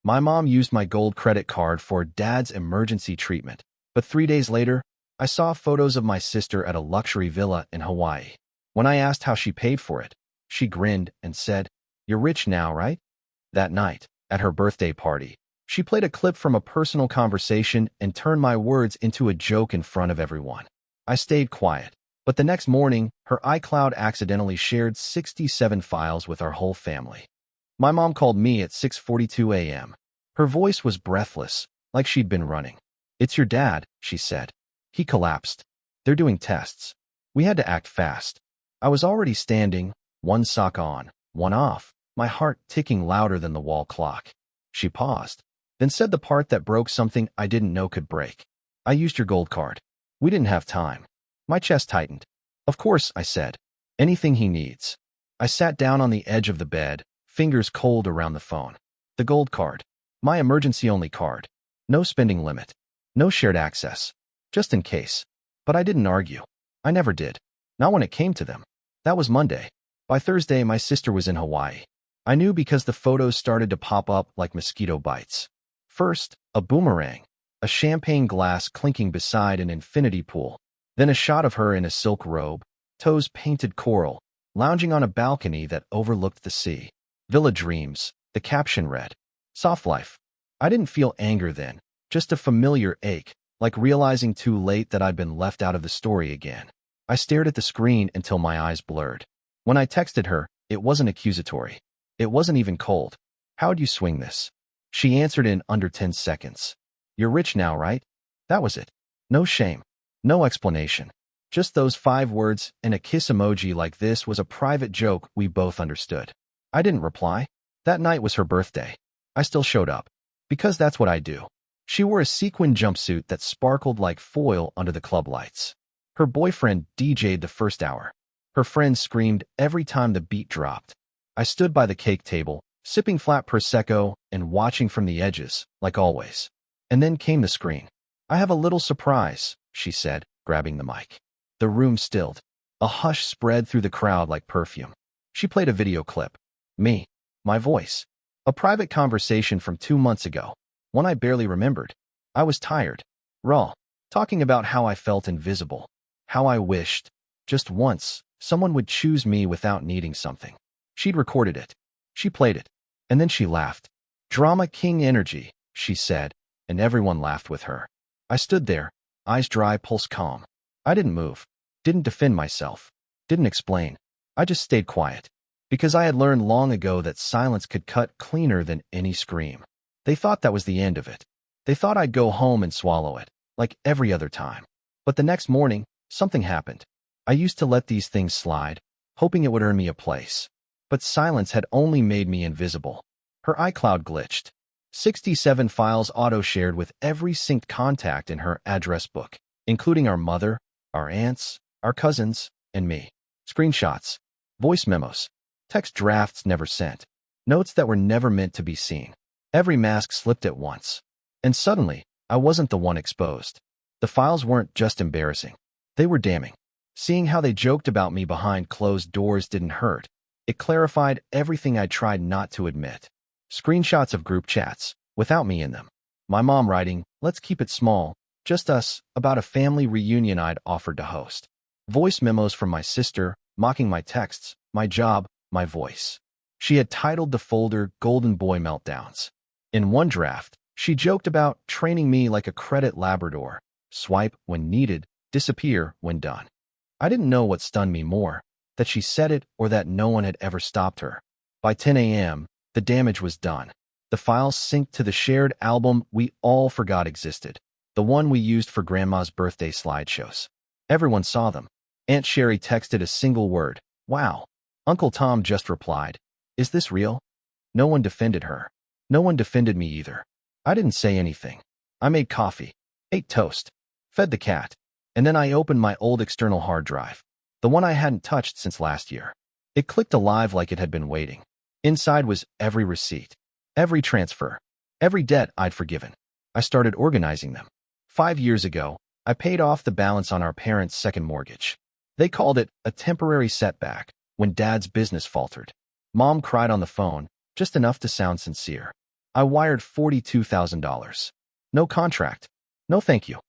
My mom used my gold credit card for Dad's emergency treatment, but 3 days later, I saw photos of my sister at a luxury villa in Hawaii. When I asked how she paid for it, she grinned and said, "You're rich now, right?" That night, at her birthday party, she played a clip from a personal conversation and turned my words into a joke in front of everyone. I stayed quiet, but the next morning, her iCloud accidentally shared 67 files with our whole family. My mom called me at 6:42 a.m. Her voice was breathless, like she'd been running. "It's your dad," she said. "He collapsed. They're doing tests." We had to act fast. I was already standing, one sock on, one off, my heart ticking louder than the wall clock. She paused, then said the part that broke something I didn't know could break. "I used your gold card." We didn't have time. My chest tightened. "Of course," I said. "Anything he needs." I sat down on the edge of the bed, fingers cold around the phone. The gold card. My emergency-only card. No spending limit. No shared access. Just in case. But I didn't argue. I never did. Not when it came to them. That was Monday. By Thursday, my sister was in Hawaii. I knew because the photos started to pop up like mosquito bites. First, a boomerang, a champagne glass clinking beside an infinity pool. Then a shot of her in a silk robe, toes painted coral, lounging on a balcony that overlooked the sea. Villa Dreams, the caption read. Soft life. I didn't feel anger then, just a familiar ache, like realizing too late that I'd been left out of the story again. I stared at the screen until my eyes blurred. When I texted her, it wasn't accusatory. It wasn't even cold. "How'd you swing this?" She answered in under 10 seconds. "You're rich now, right?" That was it. No shame. No explanation. Just those 5 words and a kiss emoji like this was a private joke we both understood. I didn't reply. That night was her birthday. I still showed up. Because that's what I do. She wore a sequin jumpsuit that sparkled like foil under the club lights. Her boyfriend DJ'd the first hour. Her friends screamed every time the beat dropped. I stood by the cake table, sipping flat Prosecco and watching from the edges, like always. And then came the screen. "I have a little surprise," she said, grabbing the mic. The room stilled. A hush spread through the crowd like perfume. She played a video clip. Me. My voice. A private conversation from 2 months ago. One I barely remembered. I was tired. Raw. Talking about how I felt invisible. How I wished, just once, someone would choose me without needing something. She'd recorded it. She played it. And then she laughed. "Drama king energy," she said, and everyone laughed with her. I stood there, eyes dry, pulse calm. I didn't move. Didn't defend myself. Didn't explain. I just stayed quiet. Because I had learned long ago that silence could cut cleaner than any scream. They thought that was the end of it. They thought I'd go home and swallow it, like every other time. But the next morning, something happened. I used to let these things slide, hoping it would earn me a place. But silence had only made me invisible. Her iCloud glitched. 67 files auto-shared with every synced contact in her address book, including our mother, our aunts, our cousins, and me. Screenshots, voice memos, text drafts never sent, notes that were never meant to be seen. Every mask slipped at once. And suddenly, I wasn't the one exposed. The files weren't just embarrassing. They were damning. Seeing how they joked about me behind closed doors didn't hurt. It clarified everything I tried not to admit. Screenshots of group chats, without me in them. My mom writing, "Let's keep it small, just us," about a family reunion I'd offered to host. Voice memos from my sister, mocking my texts, my job, my voice. She had titled the folder Golden Boy Meltdowns. In one draft, she joked about training me like a credit Labrador. Swipe when needed, disappear when done. I didn't know what stunned me more, that she said it or that no one had ever stopped her. By 10 a.m., the damage was done. The files synced to the shared album we all forgot existed, the one we used for Grandma's birthday slideshows. Everyone saw them. Aunt Sherry texted a single word, "Wow." Uncle Tom just replied, "Is this real?" No one defended her. No one defended me either. I didn't say anything. I made coffee, ate toast, fed the cat, and then I opened my old external hard drive, the one I hadn't touched since last year. It clicked alive like it had been waiting. Inside was every receipt, every transfer, every debt I'd forgiven. I started organizing them. 5 years ago, I paid off the balance on our parents' second mortgage. They called it a temporary setback when Dad's business faltered. Mom cried on the phone, just enough to sound sincere. I wired $42,000. No contract. No thank you.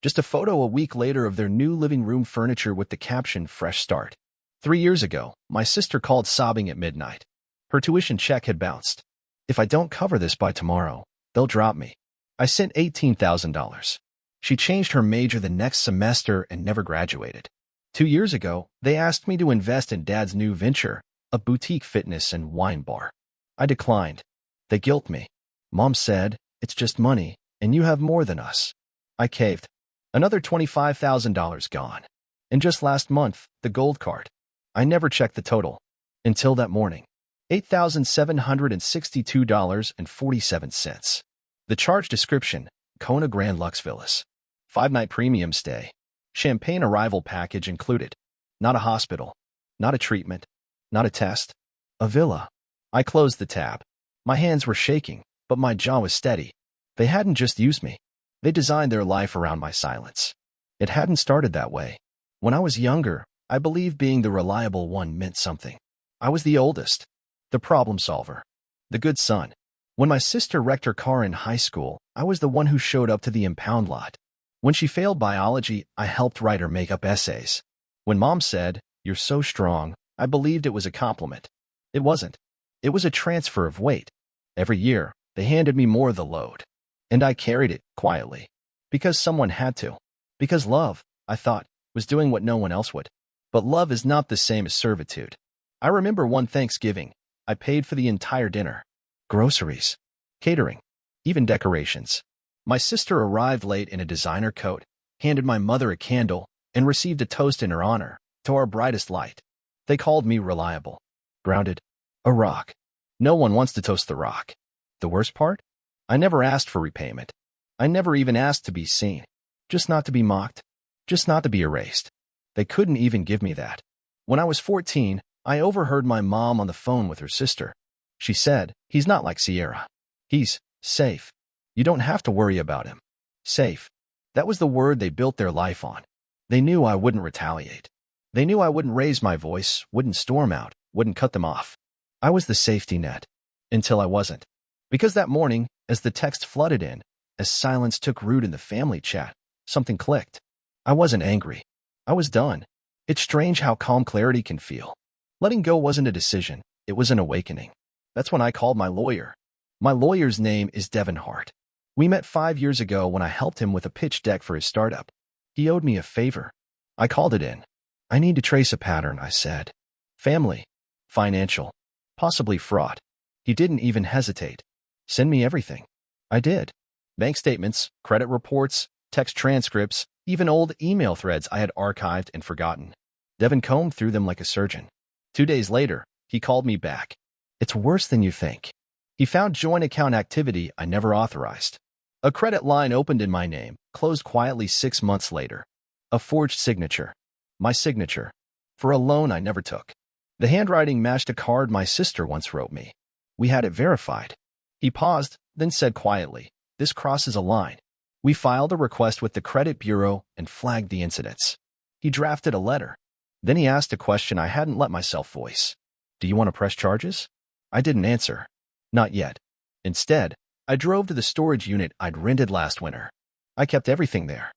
Just a photo a week later of their new living room furniture with the caption, "Fresh Start." 3 years ago, my sister called sobbing at midnight. Her tuition check had bounced. If I don't cover this by tomorrow, they'll drop me. I sent $18,000. She changed her major the next semester and never graduated. 2 years ago, they asked me to invest in Dad's new venture, a boutique fitness and wine bar. I declined. They guilt me. Mom said, "It's just money, and you have more than us." I caved. Another $25,000 gone. And just last month, the gold card. I never checked the total. Until that morning. $8,762.47. The charge description, Kona Grand Lux Villas. 5-night premium stay. Champagne arrival package included. Not a hospital. Not a treatment. Not a test. A villa. I closed the tab. My hands were shaking, but my jaw was steady. They hadn't just used me. They designed their life around my silence. It hadn't started that way. When I was younger, I believed being the reliable one meant something. I was the oldest. The problem solver. The good son. When my sister wrecked her car in high school, I was the one who showed up to the impound lot. When she failed biology, I helped write her makeup essays. When Mom said, "You're so strong," I believed it was a compliment. It wasn't. It was a transfer of weight. Every year, they handed me more of the load. And I carried it, quietly. Because someone had to. Because love, I thought, was doing what no one else would. But love is not the same as servitude. I remember one Thanksgiving, I paid for the entire dinner. Groceries. Catering. Even decorations. My sister arrived late in a designer coat, handed my mother a candle, and received a toast in her honor, to our brightest light. They called me reliable. Grounded. A rock. No one wants to toast the rock. The worst part? I never asked for repayment. I never even asked to be seen. Just not to be mocked. Just not to be erased. They couldn't even give me that. When I was 14, I overheard my mom on the phone with her sister. She said, "He's not like Sierra. He's safe. You don't have to worry about him." Safe. That was the word they built their life on. They knew I wouldn't retaliate. They knew I wouldn't raise my voice, wouldn't storm out, wouldn't cut them off. I was the safety net. Until I wasn't. Because that morning, as the text flooded in, as silence took root in the family chat, something clicked. I wasn't angry. I was done. It's strange how calm clarity can feel. Letting go wasn't a decision. It was an awakening. That's when I called my lawyer. My lawyer's name is Devin Hart. We met 5 years ago when I helped him with a pitch deck for his startup. He owed me a favor. I called it in. "I need to trace a pattern," I said. "Family. Financial. Possibly fraud." He didn't even hesitate. "Send me everything." I did. Bank statements, credit reports, text transcripts, even old email threads I had archived and forgotten. Devin combed through them like a surgeon. 2 days later, he called me back. "It's worse than you think." He found joint account activity I never authorized. A credit line opened in my name, closed quietly 6 months later. A forged signature. My signature. For a loan I never took. The handwriting matched a card my sister once wrote me. We had it verified. He paused, then said quietly, "This crosses a line." We filed a request with the credit bureau and flagged the incidents. He drafted a letter. Then he asked a question I hadn't let myself voice. "Do you want to press charges?" I didn't answer. Not yet. Instead, I drove to the storage unit I'd rented last winter. I kept everything there.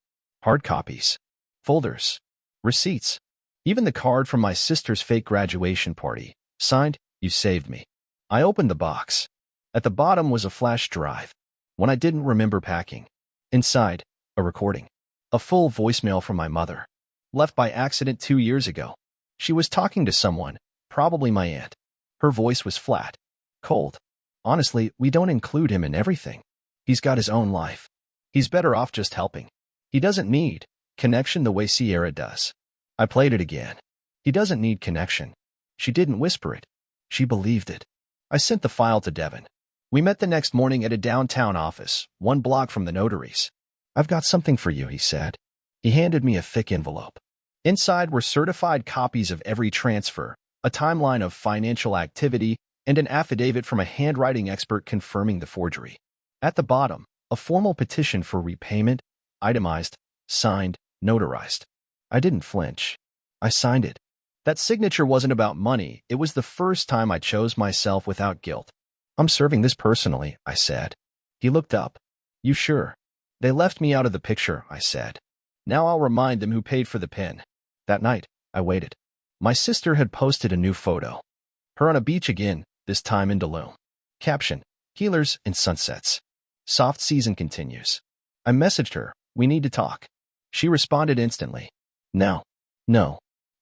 Hard copies. Folders. Receipts. Even the card from my sister's fake graduation party. Signed, "You saved me." I opened the box. At the bottom was a flash drive. One I didn't remember packing. Inside, a recording. A full voicemail from my mother. Left by accident 2 years ago. She was talking to someone, probably my aunt. Her voice was flat. Cold. "Honestly, we don't include him in everything. He's got his own life. He's better off just helping. He doesn't need connection the way Sierra does." I played it again. "He doesn't need connection." She didn't whisper it. She believed it. I sent the file to Devin. We met the next morning at a downtown office, 1 block from the notary's. "I've got something for you," he said. He handed me a thick envelope. Inside were certified copies of every transfer, a timeline of financial activity, and an affidavit from a handwriting expert confirming the forgery. At the bottom, a formal petition for repayment, itemized, signed, notarized. I didn't flinch. I signed it. That signature wasn't about money. It was the first time I chose myself without guilt. I'm serving this personally, I said. He looked up. You sure? They left me out of the picture, I said. Now I'll remind them who paid for the pin. That night, I waited. My sister had posted a new photo. Her on a beach again, this time in Tulum. Caption, Healers and Sunsets. Soft season continues. I messaged her, we need to talk. She responded instantly. No.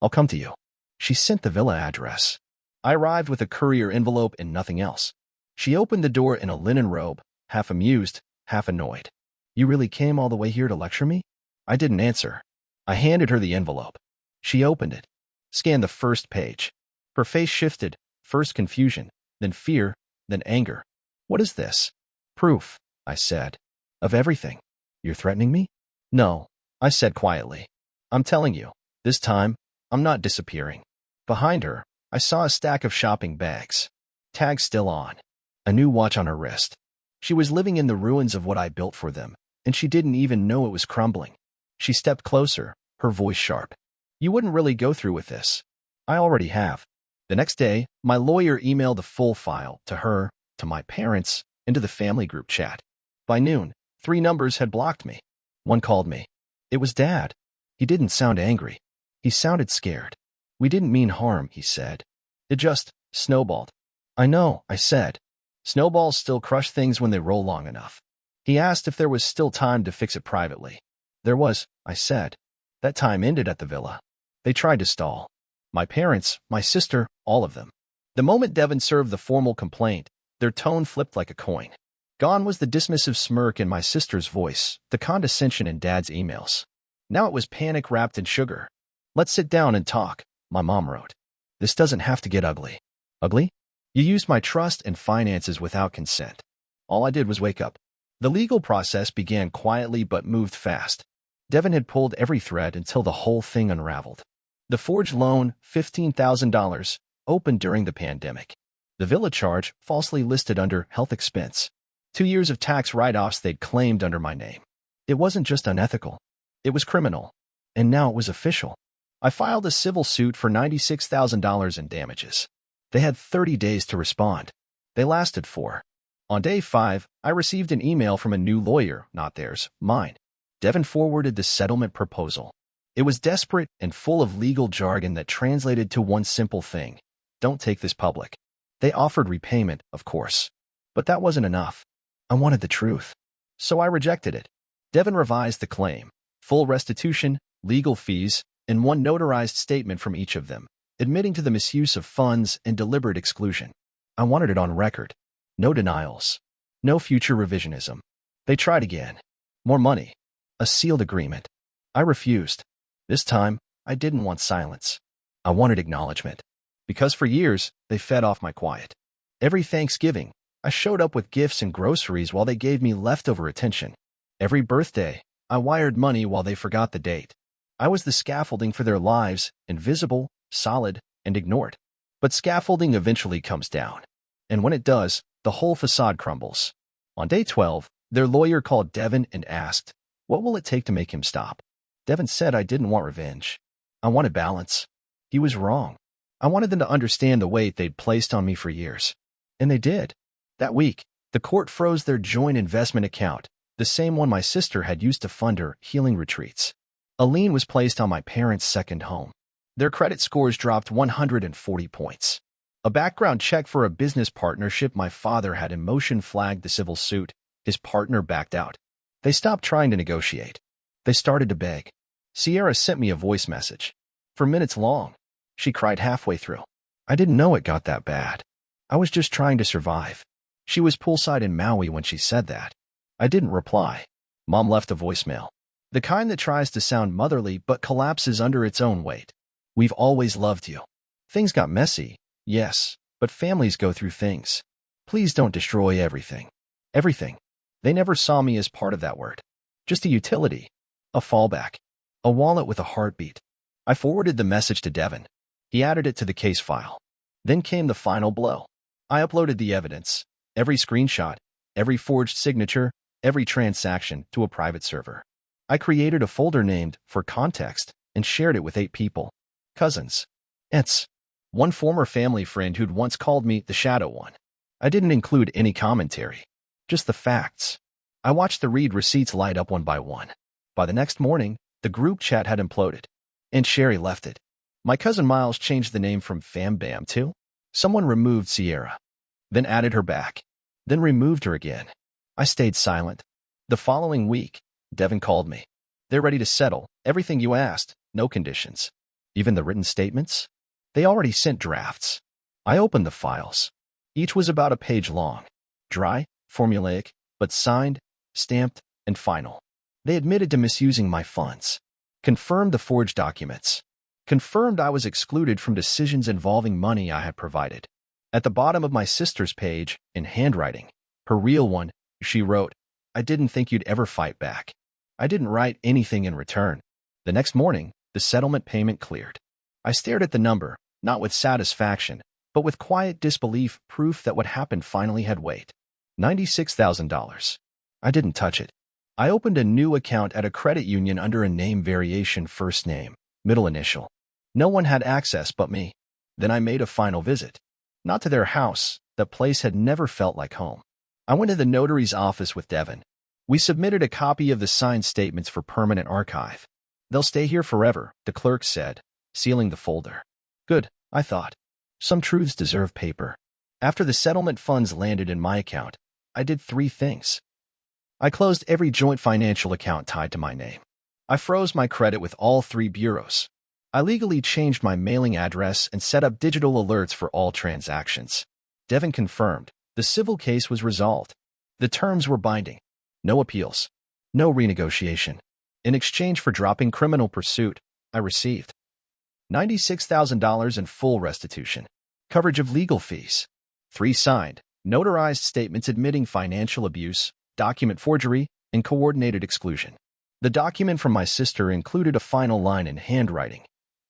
I'll come to you. She sent the villa address. I arrived with a courier envelope and nothing else. She opened the door in a linen robe, half amused, half annoyed. You really came all the way here to lecture me? I didn't answer. I handed her the envelope. She opened it, scanned the first page. Her face shifted, first confusion, then fear, then anger. What is this? Proof, I said. Of everything. You're threatening me? No, I said quietly. I'm telling you, this time, I'm not disappearing. Behind her, I saw a stack of shopping bags. Tags still on. A new watch on her wrist. She was living in the ruins of what I built for them, and she didn't even know it was crumbling. She stepped closer, her voice sharp. You wouldn't really go through with this. I already have. The next day, my lawyer emailed the full file to her, to my parents, and to the family group chat. By noon, 3 numbers had blocked me. One called me. It was Dad. He didn't sound angry. He sounded scared. We didn't mean harm, he said. It just snowballed. I know, I said. Snowballs still crush things when they roll long enough. He asked if there was still time to fix it privately. There was, I said. That time ended at the villa. They tried to stall. My parents, my sister, all of them. The moment Devin served the formal complaint, their tone flipped like a coin. Gone was the dismissive smirk in my sister's voice, the condescension in Dad's emails. Now it was panic wrapped in sugar. Let's sit down and talk, my mom wrote. This doesn't have to get ugly. Ugly? You used my trust and finances without consent. All I did was wake up. The legal process began quietly but moved fast. Devin had pulled every thread until the whole thing unraveled. The forged loan, $15,000, opened during the pandemic. The villa charge, falsely listed under health expense. 2 years of tax write-offs they'd claimed under my name. It wasn't just unethical. It was criminal. And now it was official. I filed a civil suit for $96,000 in damages. They had 30 days to respond. They lasted 4. On day 5, I received an email from a new lawyer, not theirs, mine. Devin forwarded the settlement proposal. It was desperate and full of legal jargon that translated to one simple thing. Don't take this public. They offered repayment, of course. But that wasn't enough. I wanted the truth. So I rejected it. Devin revised the claim. Full restitution, legal fees, and one notarized statement from each of them, admitting to the misuse of funds and deliberate exclusion. I wanted it on record. No denials. No future revisionism. They tried again. More money. A sealed agreement. I refused. This time, I didn't want silence. I wanted acknowledgement. Because for years, they fed off my quiet. Every Thanksgiving, I showed up with gifts and groceries while they gave me leftover attention. Every birthday, I wired money while they forgot the date. I was the scaffolding for their lives, invisible, solid, and ignored. But scaffolding eventually comes down. And when it does, the whole facade crumbles. On day 12, their lawyer called Devin and asked, what will it take to make him stop? Devin said I didn't want revenge. I wanted balance. He was wrong. I wanted them to understand the weight they'd placed on me for years. And they did. That week, the court froze their joint investment account, the same one my sister had used to fund her healing retreats. A lien was placed on my parents' second home. Their credit scores dropped 140 points. A background check for a business partnership my father had in motion flagged the civil suit. His partner backed out. They stopped trying to negotiate. They started to beg. Sierra sent me a voice message. For minutes long. She cried halfway through. I didn't know it got that bad. I was just trying to survive. She was poolside in Maui when she said that. I didn't reply. Mom left a voicemail. The kind that tries to sound motherly but collapses under its own weight. We've always loved you. Things got messy, yes, but families go through things. Please don't destroy everything. Everything. They never saw me as part of that word. Just a utility. A fallback. A wallet with a heartbeat. I forwarded the message to Devin. He added it to the case file. Then came the final blow. I uploaded the evidence, every screenshot, every forged signature, every transaction to a private server. I created a folder named For Context and shared it with 8 people. Cousins. Aunts. One former family friend who'd once called me the Shadow One. I didn't include any commentary, just the facts. I watched the read receipts light up one by one. By the next morning, the group chat had imploded, and Sherry left it. My cousin Miles changed the name from Fam Bam to someone removed Sierra, then added her back, then removed her again. I stayed silent. The following week, Devin called me. They're ready to settle. Everything you asked, no conditions. Even the written statements? They already sent drafts. I opened the files. Each was about a page long. Dry, formulaic, but signed, stamped, and final. They admitted to misusing my funds. Confirmed the forged documents. Confirmed I was excluded from decisions involving money I had provided. At the bottom of my sister's page, in handwriting, her real one, she wrote, "I didn't think you'd ever fight back." I didn't write anything in return. The next morning, the settlement payment cleared. I stared at the number, not with satisfaction, but with quiet disbelief, proof that what happened finally had weight. $96,000. I didn't touch it. I opened a new account at a credit union under a name variation, first name, middle initial. No one had access but me. Then I made a final visit. Not to their house. The place had never felt like home. I went to the notary's office with Devin. We submitted a copy of the signed statements for permanent archive. They'll stay here forever, the clerk said, sealing the folder. Good, I thought. Some truths deserve paper. After the settlement funds landed in my account, I did 3 things. I closed every joint financial account tied to my name. I froze my credit with all 3 bureaus. I legally changed my mailing address and set up digital alerts for all transactions. Devin confirmed. The civil case was resolved. The terms were binding. No appeals. No renegotiation. In exchange for dropping criminal pursuit, I received $96,000 in full restitution, coverage of legal fees, 3 signed, notarized statements admitting financial abuse, document forgery, and coordinated exclusion. The document from my sister included a final line in handwriting.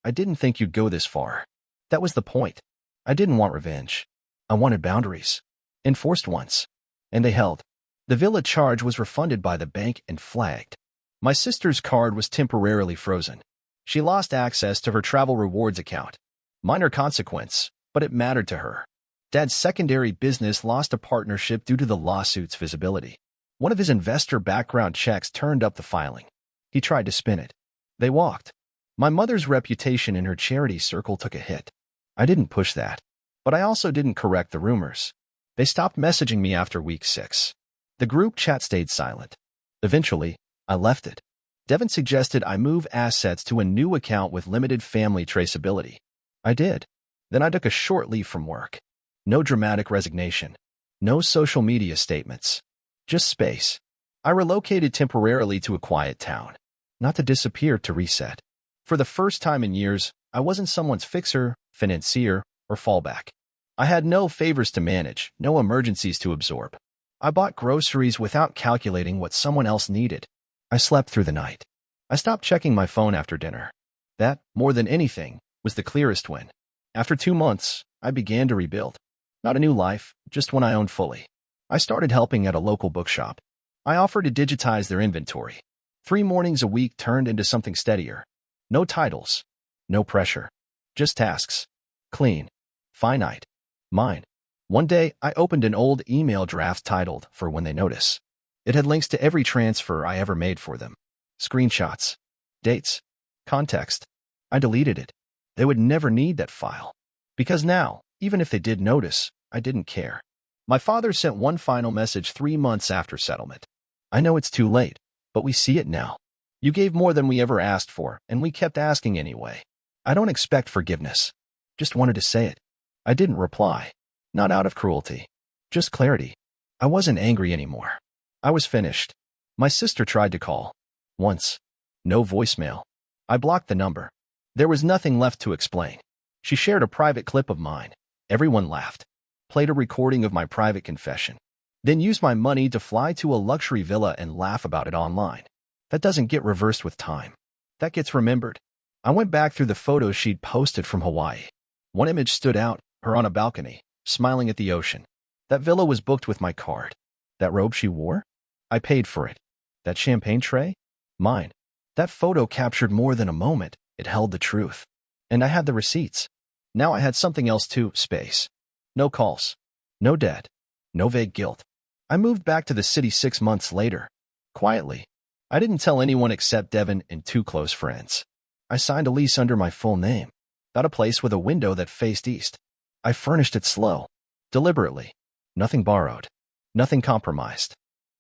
"I didn't think you'd go this far." That was the point. I didn't want revenge. I wanted boundaries. Enforced ones. And they held. The villa charge was refunded by the bank and flagged. My sister's card was temporarily frozen. She lost access to her travel rewards account. Minor consequence, but it mattered to her. Dad's secondary business lost a partnership due to the lawsuit's visibility. One of his investor background checks turned up the filing. He tried to spin it. They walked. My mother's reputation in her charity circle took a hit. I didn't push that. But I also didn't correct the rumors. They stopped messaging me after week 6. The group chat stayed silent. Eventually, I left it. Devin suggested I move assets to a new account with limited family traceability. I did. Then I took a short leave from work. No dramatic resignation. No social media statements. Just space. I relocated temporarily to a quiet town. Not to disappear, to reset. For the first time in years, I wasn't someone's fixer, financier, or fallback. I had no favors to manage, no emergencies to absorb. I bought groceries without calculating what someone else needed. I slept through the night. I stopped checking my phone after dinner. That, more than anything, was the clearest win. After 2 months, I began to rebuild. Not a new life, just one I owned fully. I started helping at a local bookshop. I offered to digitize their inventory. 3 mornings a week turned into something steadier. No titles. No pressure. Just tasks. Clean. Finite. Mine. One day, I opened an old email draft titled "For When They Notice." It had links to every transfer I ever made for them. Screenshots. Dates. Context. I deleted it. They would never need that file. Because now, even if they did notice, I didn't care. My father sent one final message 3 months after settlement. "I know it's too late, but we see it now. You gave more than we ever asked for, and we kept asking anyway. I don't expect forgiveness. Just wanted to say it." I didn't reply. Not out of cruelty. Just clarity. I wasn't angry anymore. I was finished. My sister tried to call. Once. No voicemail. I blocked the number. There was nothing left to explain. She shared a private clip of mine. Everyone laughed. Played a recording of my private confession. Then used my money to fly to a luxury villa and laugh about it online. That doesn't get reversed with time. That gets remembered. I went back through the photos she'd posted from Hawaii. One image stood out, her on a balcony, smiling at the ocean. That villa was booked with my card. That robe she wore? I paid for it. That champagne tray? Mine. That photo captured more than a moment. It held the truth. And I had the receipts. Now I had something else too, space. No calls. No debt. No vague guilt. I moved back to the city 6 months later. Quietly. I didn't tell anyone except Devin and two close friends. I signed a lease under my full name. Got a place with a window that faced east. I furnished it slow. Deliberately. Nothing borrowed. Nothing compromised.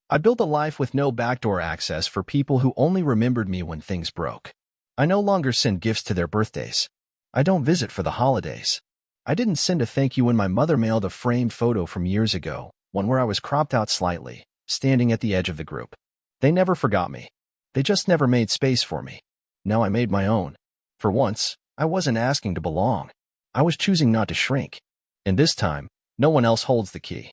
I built a life with no backdoor access for people who only remembered me when things broke. I no longer send gifts to their birthdays. I don't visit for the holidays. I didn't send a thank you when my mother mailed a framed photo from years ago, one where I was cropped out slightly, standing at the edge of the group. They never forgot me. They just never made space for me. Now I made my own. For once, I wasn't asking to belong. I was choosing not to shrink. And this time, no one else holds the key.